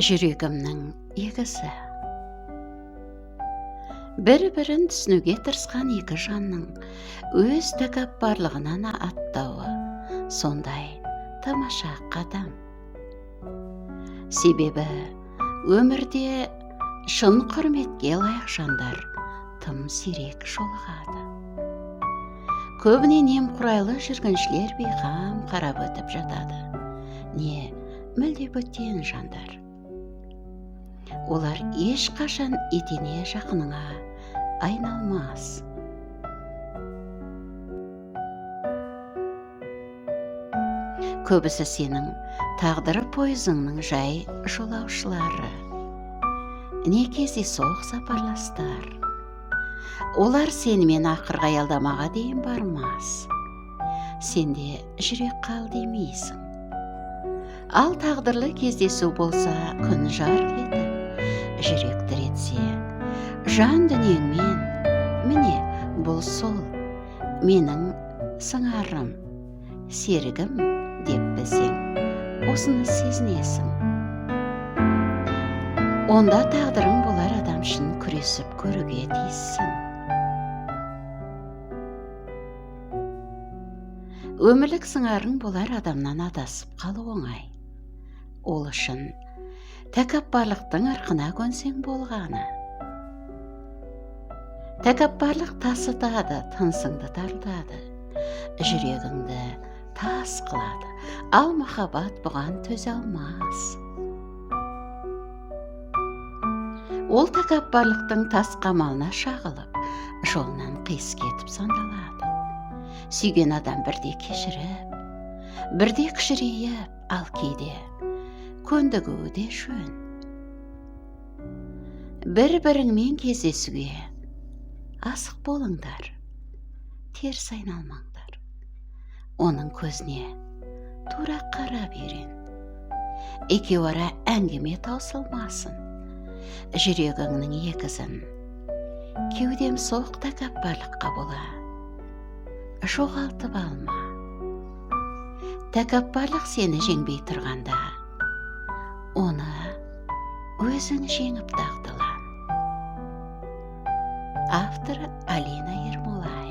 Жүрегімнің егізі. Бір-бірін түсінуге тырысқан екі жанның өз тәкаппарлығынан аттауы сондай тамаша қадам. Себебі өмірде шын құрметке лайық жандар тым сирек жолығады. Көбіне немқұрайлы жүргіншілер бейқам қарап өтіп жатады. Не мүлде бөтен жандар. Олар ешқашан етене жақыныңа айналмас. Көбісі сенің тағдыры пойызыңның жай жолаушылары. Не кездейсоқ сапарластар. Олар сенімен ақырғы аялдамаға дейін бармас. Сенде жүрек қал демейсің. Ал тағдырлы кездесу болса күн жарық етіп, жүрек тіретсе, жан дүниеңмен, міне бұл сол, менің сыңарым, серігім деп білсең, осыны сезінесің. Онда тағдырың болар адам үшін күресіп көруге тиіссің. Өмірлік сыңарың болар адамнан адасып қалу оңай. Ол үшін тәкаппарлықтың ырқына көнсең болғаны. Тәкаппарлық тасытады, тынсыңды тарылтады, жүрегіңді тас қылады, ал махаббат бұған төзе алмас. Ол тәкаппарлықтың тас қамалына шағылып, жолынан қиыс кетіп сандалады. Сүйген адам бірде кешіріп, бірде кішірейіп, ал кейде көндігуі де жөн. Бір-біріңмен кездесуге асық болыңдар, теріс айналмаңдар. Оның көзіне тура қарап үйрен. Екеуара әңгіме таусылмасын. Жүрегіңнің егізін кеудем соқ тәкаппарлыққа бола жоғалтып алма. Тәкаппарлық сені жеңбей тұрғанда, оны өзің жеңіп дағдылан. Авторы Алина Ермолаева.